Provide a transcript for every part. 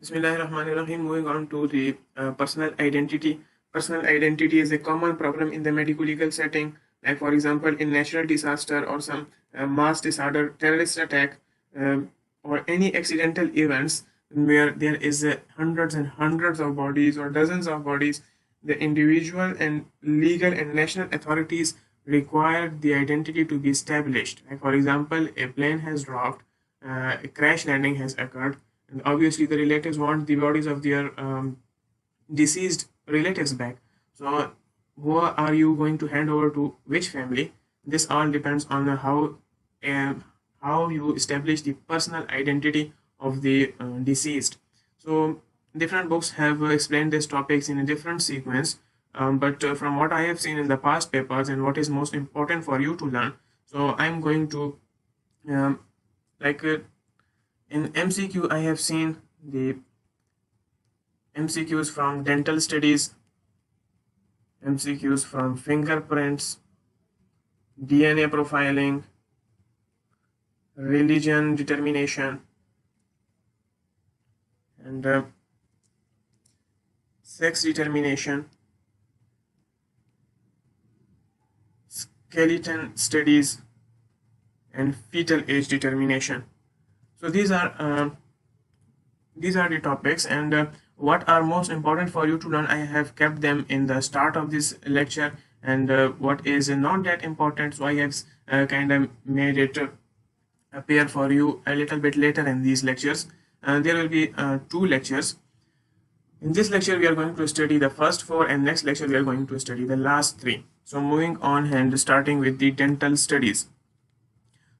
Bismillahirrahmanirrahim. Moving on to the personal identity. Personal identity is a common problem in the medical legal setting, like for example, in natural disaster or some mass disorder, terrorist attack, or any accidental events where there is hundreds and hundreds of bodies or dozens of bodies. The individual and legal and national authorities require the identity to be established. Like for example, a plane has dropped, a crash landing has occurred, and obviously the relatives want the bodies of their deceased relatives back. So who are you going to hand over to which family? This all depends on how you establish the personal identity of the deceased. So different books have explained these topics in a different sequence, but from what I have seen in the past papers and what is most important for you to learn, so I'm going to um, like in MCQ I have seen the MCQs from dental studies, MCQs from fingerprints, DNA profiling, religion determination, and sex determination, skeleton studies, and fetal age determination. So these are the topics, and what are most important for you to learn, I have kept them in the start of this lecture, and what is not that important, so I have kind of made it appear for you a little bit later in these lectures. There will be two lectures. In this lecture we are going to study the first four, and next lecture we are going to study the last three. So moving on and starting with the dental studies.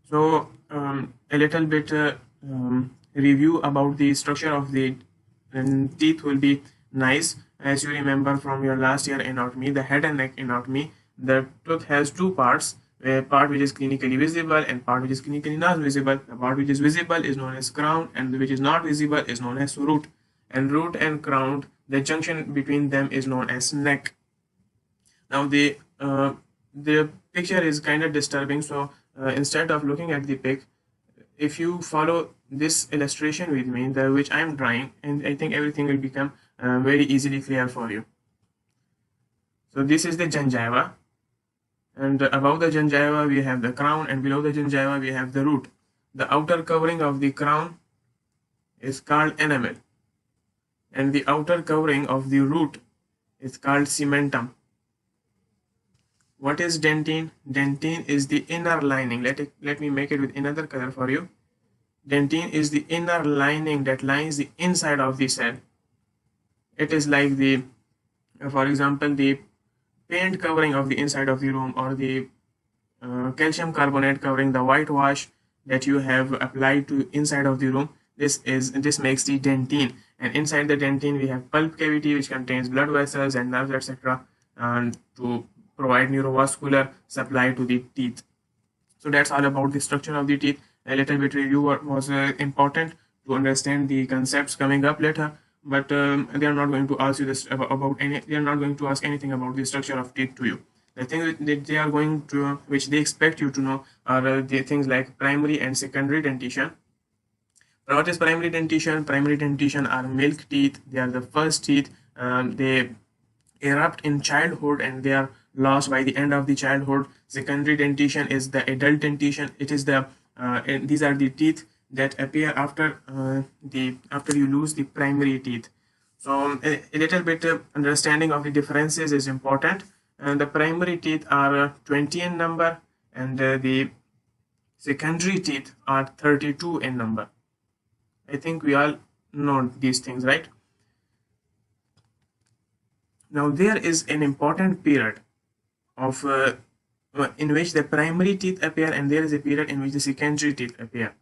So a little bit review about the structure of the teeth will be nice. As you remember from your last year anatomy, the head and neck anatomy, the tooth has two parts, a part which is clinically visible and part which is clinically not visible. The part which is visible is known as crown, and which is not visible is known as root. And root and crown, the junction between them is known as neck. Now the picture is kind of disturbing, so instead of looking at the pic, if you follow this illustration with me, which I am drawing, and I think everything will become very easily clear for you. So this is the gingiva, and above the gingiva we have the crown, and below the gingiva we have the root. The outer covering of the crown is called enamel, and the outer covering of the root is called cementum. What is dentine? Dentine is the inner lining. Let me make it with another color for you. Dentine is the inner lining that lines the inside of the cell. It is like the, for example, the paint covering of the inside of the room, or the calcium carbonate covering the whitewash that you have applied to inside of the room. This makes the dentine, and inside the dentine we have pulp cavity which contains blood vessels and nerves, etc., and to provide neurovascular supply to the teeth. So that's all about the structure of the teeth. A little bit review was important to understand the concepts coming up later, but they are not going to ask you this about any. They are not going to ask anything about the structure of teeth to you. The things that they are going to, which they expect you to know, are the things like primary and secondary dentition. Now, what is primary dentition? Primary dentition are milk teeth. They are the first teeth. They erupt in childhood and they are lost by the end of the childhood. Secondary dentition is the adult dentition. It is the and these are the teeth that appear after after you lose the primary teeth. So a little bit understanding of the differences is important. And the primary teeth are 20 in number, and the secondary teeth are 32 in number. I think we all know these things, right? Now there is an important period of in which the primary teeth appear, and there is a period in which the secondary teeth appear.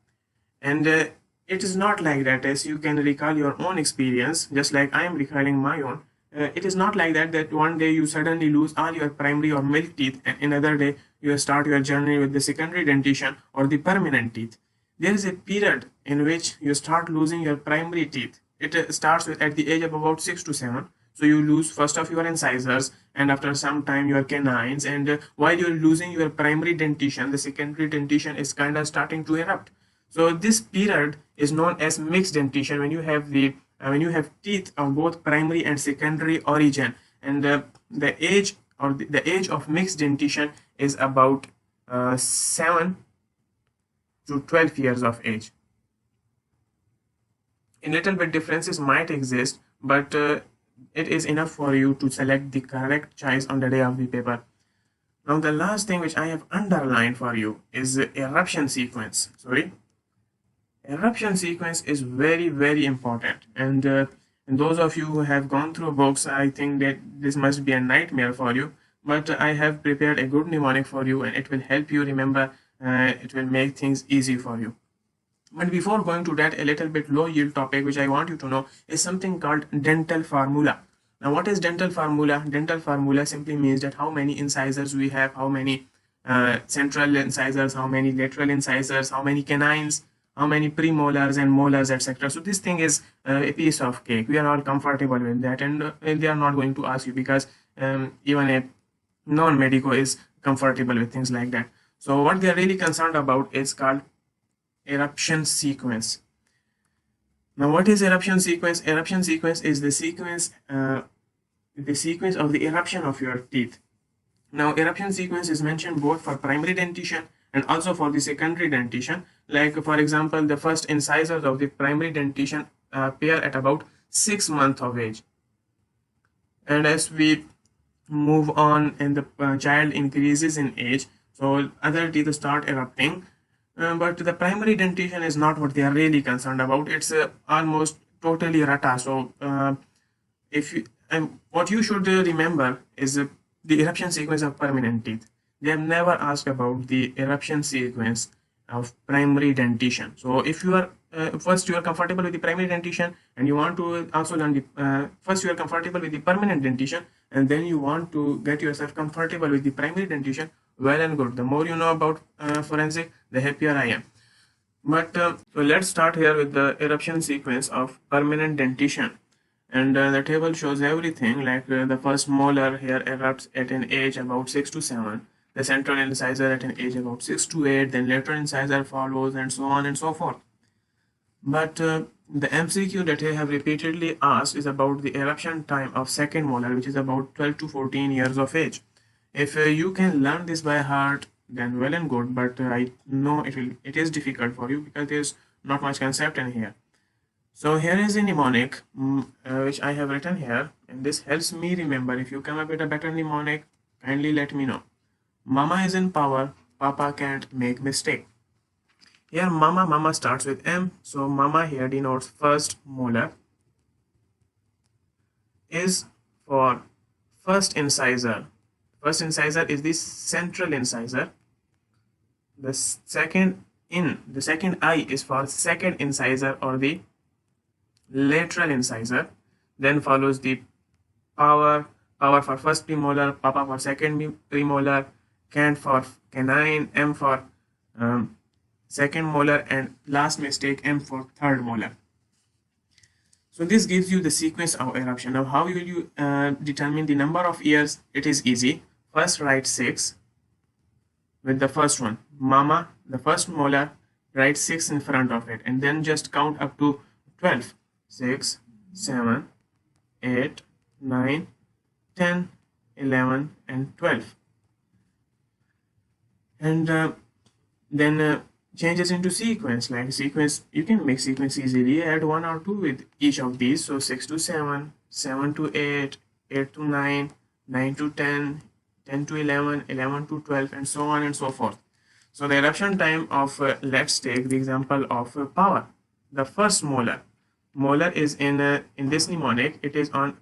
And it is not like that, as you can recall your own experience, just like I am recalling my own. It is not like that one day you suddenly lose all your primary or milk teeth, and another day you start your journey with the secondary dentition or the permanent teeth. There is a period in which you start losing your primary teeth. It starts with at the age of about 6 to 7. So you lose first of your incisors, and after some time your canines, and while you're losing your primary dentition, the secondary dentition is kind of starting to erupt. So this period is known as mixed dentition, when you have the when you have teeth of both primary and secondary origin, and the age or the age of mixed dentition is about 7 to 12 years of age. A little bit differences might exist, but it is enough for you to select the correct choice on the day of the paper. Now the last thing which I have underlined for you is eruption sequence. Eruption sequence is very important, and those of you who have gone through books, I think that this must be a nightmare for you, but I have prepared a good mnemonic for you, and it will help you remember. It will make things easy for you. But before going to that, a little bit low yield topic which I want you to know is something called dental formula. Now what is dental formula? Dental formula simply means that how many incisors we have, how many central incisors, how many lateral incisors, how many canines, how many premolars and molars, etc. So this thing is a piece of cake. We are all comfortable with that, and they are not going to ask you, because even a non-medico is comfortable with things like that. So what they are really concerned about is called eruption sequence. Now what is eruption sequence? Eruption sequence is the sequence of the eruption of your teeth. Now eruption sequence is mentioned both for primary dentition and also for the secondary dentition. Like for example, the first incisors of the primary dentition appear at about 6 months of age, and as we move on and the child increases in age, so other teeth start erupting. But the primary dentition is not what they are really concerned about. It's almost totally rata. So what you should remember is the eruption sequence of permanent teeth. They have never asked about the eruption sequence of primary dentition. So if you are first you are comfortable with the primary dentition, and you want to also learn the first you are comfortable with the permanent dentition, and then you want to get yourself comfortable with the primary dentition, well and good. The more you know about forensic, the happier I am. But so let's start here with the eruption sequence of permanent dentition. And the table shows everything, like the first molar here erupts at an age about 6 to 7, the central incisor at an age about 6 to 8, then lateral incisor follows, and so on and so forth. But the MCQ that I have repeatedly asked is about the eruption time of second molar, which is about 12 to 14 years of age. If you can learn this by heart, then well and good, but I know it is difficult for you because there's not much concept in here. So here is a mnemonic which I have written here, and this helps me remember. If you come up with a better mnemonic, kindly let me know. Mama is in power, Papa can't make mistake. Here mama starts with M, so mama here denotes first molar, is for first incisor. First incisor is the central incisor. The second I is for second incisor or the lateral incisor. Then follows the power for first premolar, Papa for second premolar, Cant for canine, M for second molar, and last mistake, M for third molar. So this gives you the sequence of eruption. Now how will you determine the number of years? It is easy. First write 6 with the first one. Mama, the first molar, write 6 in front of it, and then just count up to 12. 6, 7, 8, 9, 10, 11, and 12. And then changes into sequence. Like sequence, you can make sequence easily. Add 1 or 2 with each of these. So 6 to 7, 7 to 8, 8 to 9, 9 to 10, 10 to 11, 11 to 12, and so on and so forth. So the eruption time of, let's take the example of power. The first molar. Molar is in this mnemonic, it is on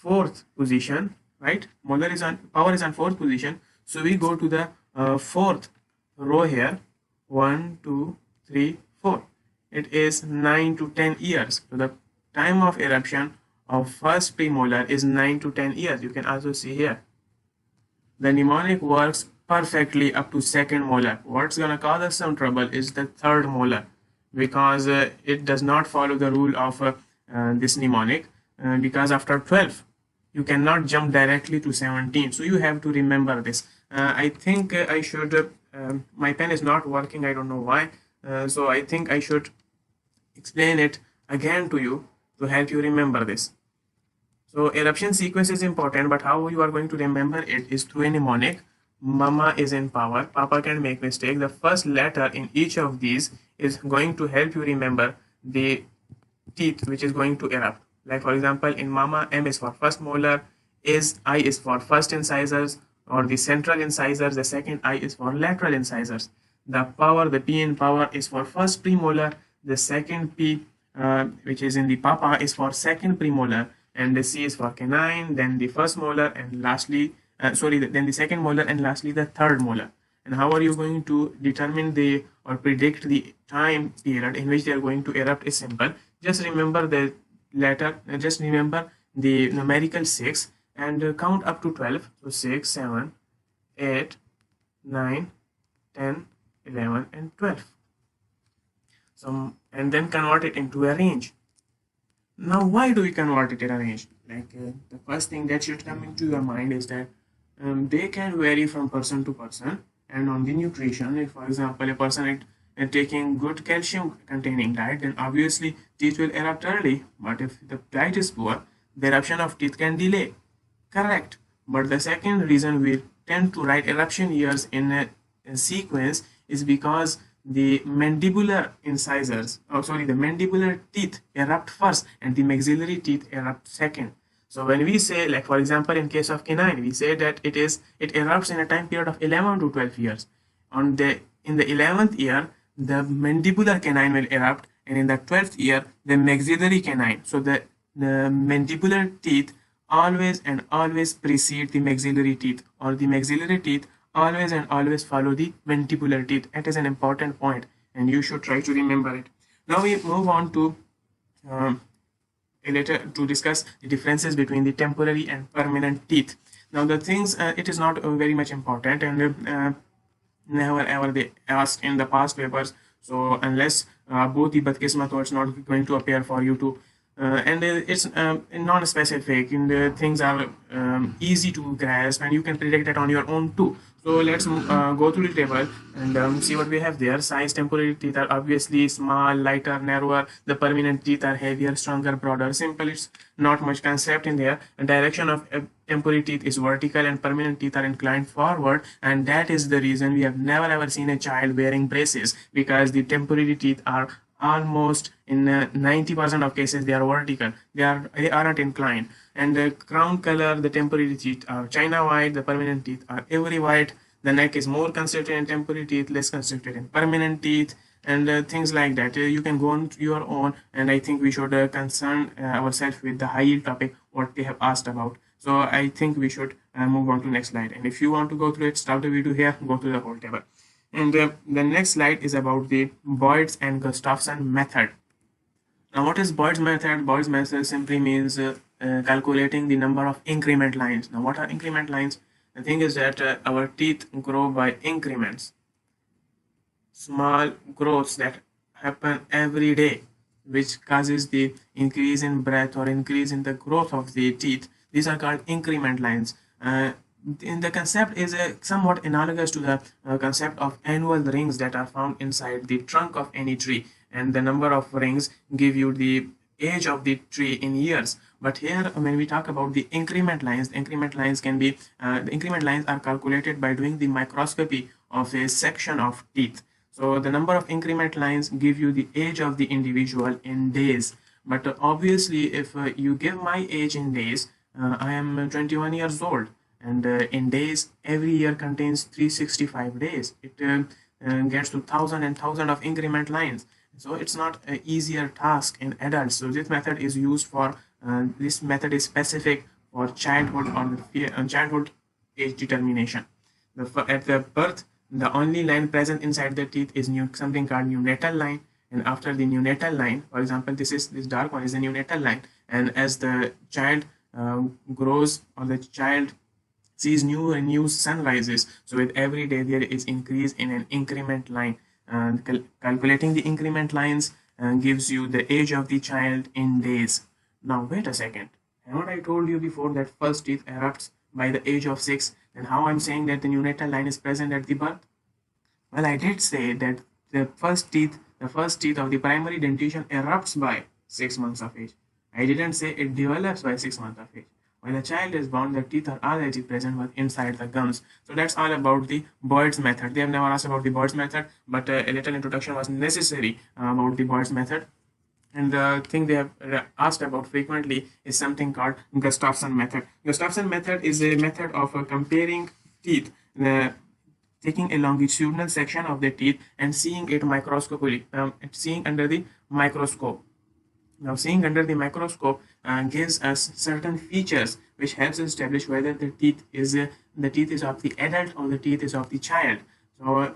4th position, right? Power is on 4th position. So we go to the 4th row here. 1, 2, 3, 4. It is 9 to 10 years. So the time of eruption of first premolar is 9 to 10 years. You can also see here. The mnemonic works perfectly up to second molar. What's gonna cause us some trouble is the third molar, because it does not follow the rule of this mnemonic, because after 12 you cannot jump directly to 17. So you have to remember this. I think I should my pen is not working, I don't know why, so I think I should explain it again to you. to help you remember this. So eruption sequence is important, but how you are going to remember it is through a mnemonic. Mama is in power. Papa can make mistake. The first letter in each of these is going to help you remember the teeth which is going to erupt. Like for example, in Mama, M is for first molar, I is for first incisors or the central incisors. The second I is for lateral incisors. The power, the P in power is for first premolar. The second P, which is in the Papa, is for second premolar, and the C is for canine. Then the first molar, and lastly, then the second molar, and lastly the third molar. And how are you going to determine the or predict the time period in which they are going to erupt is simple. Just remember the letter, just remember the numerical 6 and count up to 12. So 6, 7, 8, 9, 10, 11 and 12. So, and then convert it into a range. Now, why do we convert it in a range? Like the first thing that should come into your mind is that they can vary from person to person, and on the nutrition. If, for example, a person is taking good calcium containing diet, then obviously teeth will erupt early. But if the diet is poor, the eruption of teeth can delay. Correct. But the second reason we tend to write eruption years in a sequence is because the mandibular incisors, the mandibular teeth erupt first and the maxillary teeth erupt second. So when we say, like for example, in case of canine, we say that it erupts in a time period of 11 to 12 years. In the 11th year, the mandibular canine will erupt, and in the 12th year, the maxillary canine. So the mandibular teeth always and always precede the maxillary teeth, or the maxillary teeth always and always follow the mandibular teeth. It is an important point, and you should try to remember it. Now we move on to later to discuss the differences between the temporary and permanent teeth. Now the things, it is not very much important, and never ever they asked in the past papers. So unless both the Badkismat or it's not going to appear for you to and it's non-specific, and the things are easy to grasp, and you can predict it on your own too. So let's go through the table and see what we have there. Size: temporary teeth are obviously small, lighter, narrower. The permanent teeth are heavier, stronger, broader. Simple, it's not much concept in there. And direction of temporary teeth is vertical and permanent teeth are inclined forward, and that is the reason we have never ever seen a child wearing braces, because the temporary teeth are almost in 90% of cases they are vertical, they aren't inclined. And the crown color, the temporary teeth are china white, the permanent teeth are ivory white. The neck is more constricted in temporary teeth, less constricted in permanent teeth, and things like that. You can go on your own, and I think we should concern ourselves with the high yield topic, what they have asked about. So I think we should move on to next slide, and if you want to go through it, stop the video here, go to the whole table. And the next slide is about the Boyd's and Gustafson method. Now, what is Boyd's method? Boyd's method simply means calculating the number of increment lines. Now, what are increment lines? The thing is that our teeth grow by increments, small growths that happen every day, which causes the increase in breadth or increase in the growth of the teeth. These are called increment lines. The concept is somewhat analogous to the concept of annual rings that are found inside the trunk of any tree, and the number of rings give you the age of the tree in years. But here, when we talk about the increment lines can be the increment lines are calculated by doing the microscopy of a section of teeth. So the number of increment lines give you the age of the individual in days. But obviously, if you give my age in days, I am 21 years old. And in days, every year contains 365 days. It gets to thousand and thousand of increment lines. So it's not an easier task in adults. So this method is used for, this method is specific for childhood or childhood age determination. At the birth, the only line present inside the teeth is something called neonatal line. And after the neonatal line, for example, this dark one is the neonatal line. And as the child grows, or the child sees new and new sunrises, so with every day there is increase in an increment line. And calculating the increment lines gives you the age of the child in days. Now wait a second, haven't I told you before that first teeth erupts by the age of 6? Then how I'm saying that the neonatal line is present at the birth? Well, I did say that the first teeth of the primary dentition erupts by 6 months of age. I didn't say it develops by 6 months of age. When a child is born, the teeth are already present but inside the gums. So that's all about the Boyd's method. They have never asked about the Boyd's method, but a little introduction was necessary about the Boyd's method. And the thing they have asked about frequently is something called Gustafson method. Gustafson method is a method of comparing teeth, taking a longitudinal section of the teeth and seeing it microscopically, seeing under the microscope. Now, seeing under the microscope gives us certain features which helps us establish whether the teeth is of the adult or the teeth is of the child. So,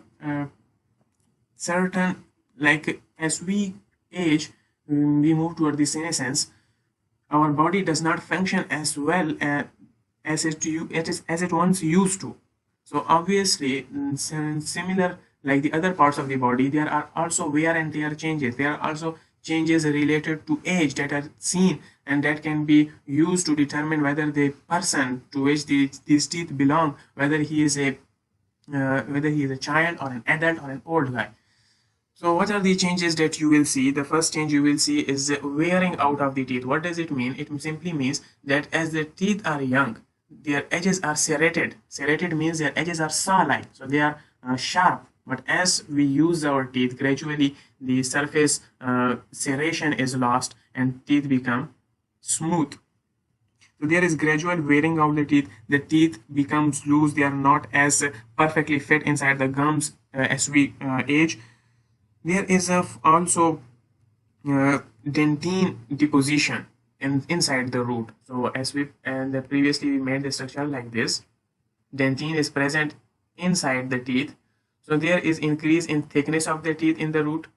certain, like as we age, we move toward the senescence. Our body does not function as well as it once used to. So obviously, similar like the other parts of the body, there are also wear and tear changes. There are also changes related to age that are seen and that can be used to determine whether the person to which these teeth belong, whether he is a child or an adult or an old guy. So what are the changes that you will see? The first change you will see is the wearing out of the teeth. What does it mean? It simply means that as the teeth are young, their edges are serrated. Serrated means their edges are saw-like, so they are sharp. But as we use our teeth, gradually the surface serration is lost and teeth become smooth. So there is gradual wearing of the teeth. The teeth becomes loose. They are not as perfectly fit inside the gums as we age. There is also dentine deposition inside the root. So as previously we made the structure like this. Dentine is present inside the teeth. So there is increase in thickness of the teeth in the root.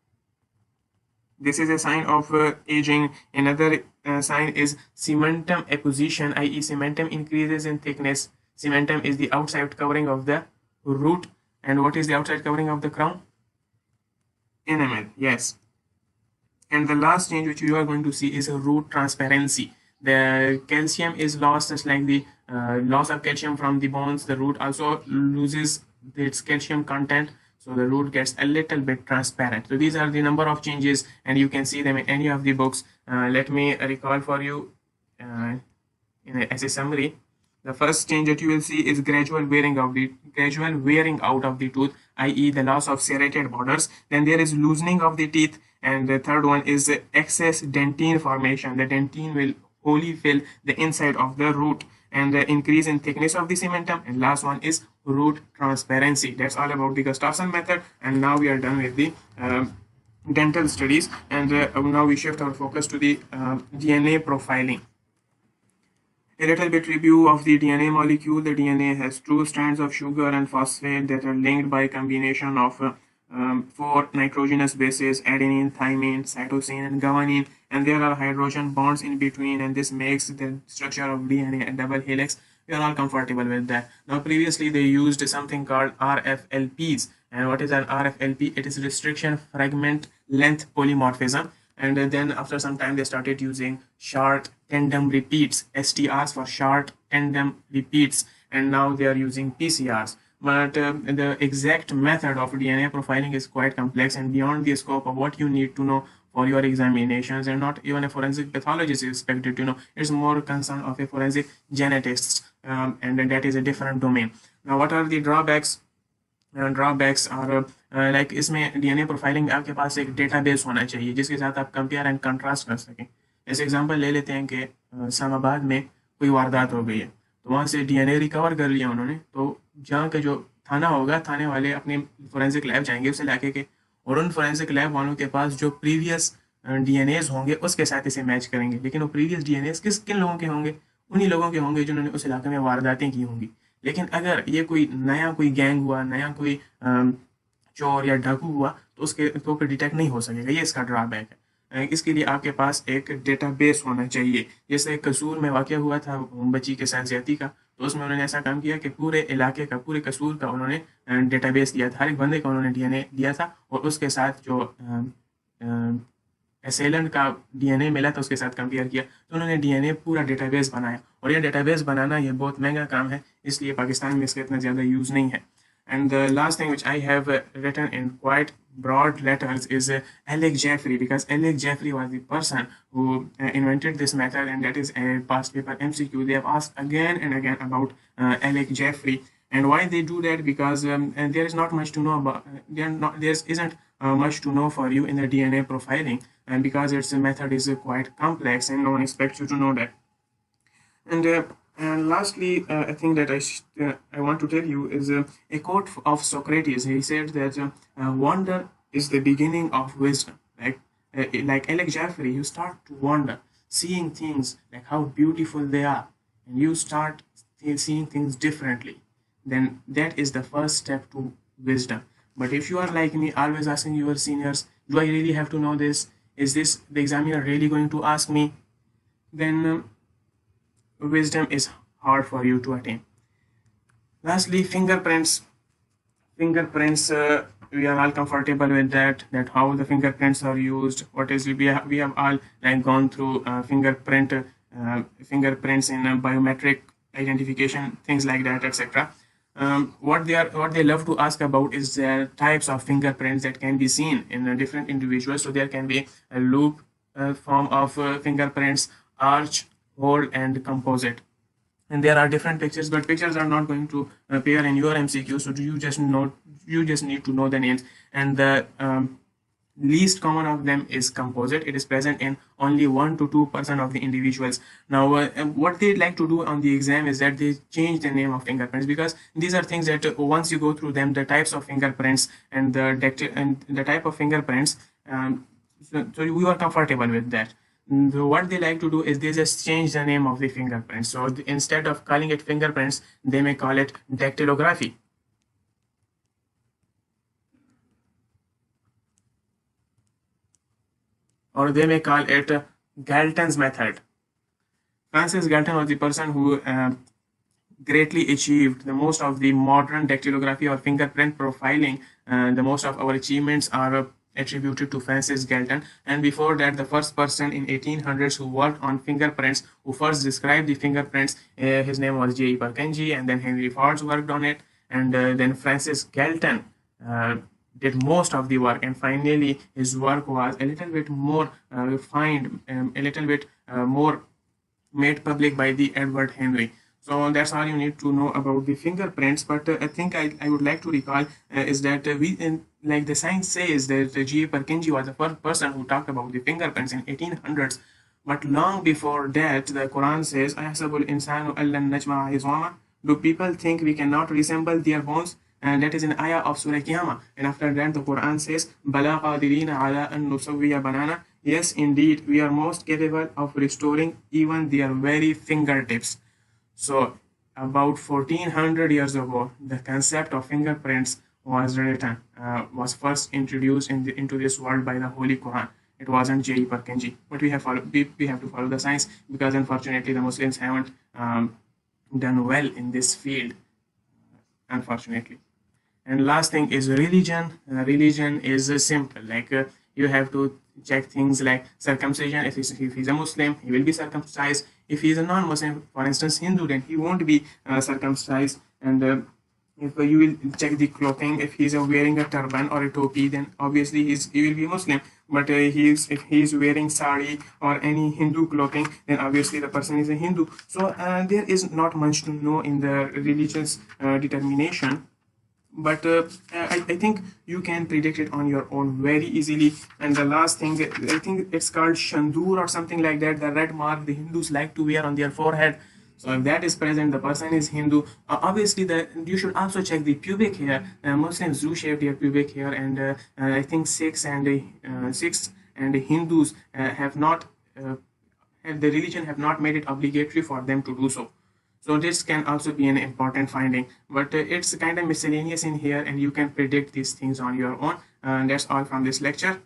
This is a sign of aging. Another sign is cementum apposition, i.e. cementum increases in thickness. Cementum is the outside covering of the root. And what is the outside covering of the crown? Enamel, yes. And the last change which you are going to see is a root transparency. The calcium is lost, just like the loss of calcium from the bones. The root also loses its calcium content, so the root gets a little bit transparent. So these are the number of changes, and you can see them in any of the books. Let me recall for you as a summary. The first change that you will see is gradual wearing out of the tooth, i.e. the loss of serrated borders. Then there is loosening of the teeth, and the third one is excess dentine formation. The dentine will wholly fill the inside of the root, and the increase in thickness of the cementum, and last one is root transparency. That's all about the Gustafson method, and now we are done with the dental studies, and now we shift our focus to the DNA profiling. A little bit review of the DNA molecule. The DNA has two strands of sugar and phosphate that are linked by a combination of 4 nitrogenous bases: adenine, thymine, cytosine, and guanine, and there are hydrogen bonds in between, and this makes the structure of DNA a double helix. We are all comfortable with that. Now previously they used something called RFLPs, and what is an RFLP? It is restriction fragment length polymorphism. And then after some time they started using short tandem repeats, STRs for short tandem repeats, and now they are using PCRs. But the exact method of DNA profiling is quite complex and beyond the scope of what you need to know for your examinations, and not even a forensic pathologist is expected to know. It's more concern of a forensic genetist, and that is a different domain. Now what are the drawbacks? Drawbacks और like इसमें DNA profiling में आपके पास एक database होना चाहिए जिसके साथ आप कंपेयर एंड कंट्रास्ट कर सकें. ऐसे एग्जांपल ले लेते हैं कि इस्लामाबाद में कोई वारदात हो गई है, तो वहाँ से डीएनए रिकवर कर लिया उन्होंने, तो जहाँ के जो थाना होगा, थाने वाले अपने फोरेंसिक लैब जाएंगे उसे लाके के, और उन फोरेंसिक लैब वालों के पास जो प्रीवियस डीएनएज होंगे उसके साथ इसे मैच करेंगे. लेकिन वो प्रीवियस डीएनएज किन लोगों के होंगे? उन्हीं लोगों के होंगे जिन्होंने उस इलाके में वारदातें की होंगी. लेकिन अगर ये कोई गैंग हुआ, नया कोई चोर या डाकू हुआ, तो उसके तो फिर डिटेक्ट नहीं हो सकेगा. ये इसका ड्रॉबैक है. इसके लिए आपके पास एक डेटाबेस होना चाहिए. जैसे कसूर में वाक़या हुआ था बच्ची के साथ ज्यादती का, तो उसमें उन्होंने ऐसा काम किया कि पूरे इलाके का, पूरे कसूर का उन्होंने डेटाबेस दिया था. हर एक बंदे का उन्होंने डीएनए दिया था, और उसके साथ जो एसेलेंट का डीएनए मिला था उसके साथ कंपेयर किया, तो उन्होंने डीएनए पूरा डेटाबेस बनाया. और ये डेटाबेस बनाना ये बहुत महंगा काम है, इसलिए पाकिस्तान में इसका इतना ज़्यादा यूज़ नहीं है. And the last thing which I have written in quite broad letters is Alec Jeffrey, because Alec Jeffrey was the person who invented this method, and that is a past paper MCQ. They have asked again and again about Alec Jeffrey. And why they do that? Because and there is not much to know about. There isn't much to know for you in the DNA profiling, and because its method is quite complex, and no one expects you to know that. And lastly, I think that I want to tell you is a quote of Socrates. He said that wonder is the beginning of wisdom. Like Alec Jeffrey, you start to wonder, seeing things like how beautiful they are, and you start seeing things differently. Then that is the first step to wisdom. But if you are like me, always asking your seniors, do I really have to know this? Is this the examiner really going to ask me? Then wisdom is hard for you to attain. Lastly, fingerprints. Fingerprints, we are all comfortable with that how the fingerprints are used. What is we have all like gone through fingerprints in biometric identification, things like that, etc. What they love to ask about is the types of fingerprints that can be seen in different individuals. So there can be a loop form of fingerprints, arch, hole, and composite. And there are different pictures, but pictures are not going to appear in your MCQ. So you just need to know the names. And the least common of them is composite. It is present in only 1 to 2% of the individuals. Now, what they like to do on the exam is that they change the name of fingerprints, because these are things that once you go through them, the types of fingerprints and the type of fingerprints, so you are comfortable with that. So what they like to do is they just change the name of the fingerprints. So instead of calling it fingerprints, they may call it dactylography. Or they may call it Galton's method. Francis Galton was the person who greatly achieved the most of the modern dactylography or fingerprint profiling. The most of our achievements are attributed to Francis Galton. And before that, the first person in 1800s who worked on fingerprints, who first described the fingerprints, his name was J.E. Purkinje, and then Henry Ford worked on it, and then Francis Galton did most of the work, and finally his work was a little bit more refined, a little bit more made public by the Edward Henry. So that's all you need to know about the fingerprints. But I think I would like to recall is that like the science says that J.E. Purkinje was the first person who talked about the fingerprints in 1800s. But long before that, the Quran says, "Ayahsabul insanu allan najma'a izama." Do people think we cannot resemble their bones? And that is an ayah of Surah Qiyamah. And after that, the Quran says, "Bala qadirina ala an nusawwiya banana." Yes, indeed, we are most capable of restoring even their very fingertips. So, about 1400 years ago, the concept of fingerprints was written, was first introduced into this world by the Holy Quran. It wasn't J.E. Purkinje, but we have to follow the science, because unfortunately the Muslims haven't done well in this field, unfortunately. And last thing is religion. Religion is simple. Like you have to check things like circumcision. If he's a Muslim, he will be circumcised. If he is a non-Muslim, for instance Hindu, then he won't be circumcised. And if you will check the clothing, if he's wearing a turban or a topi, then obviously he will be Muslim. But if he's wearing sari or any Hindu clothing, then obviously the person is a Hindu. So there is not much to know in the religious determination. But I think you can predict it on your own very easily. And the last thing, I think it's called shandur or something like that, the red mark the Hindus like to wear on their forehead. So if that is present, the person is Hindu. Obviously, you should also check the pubic hair. Muslims do shave their pubic hair, and I think Sikhs and Hindus have not, the religion have not made it obligatory for them to do so. So this can also be an important finding, but it's kind of miscellaneous in here, and you can predict these things on your own. And that's all from this lecture.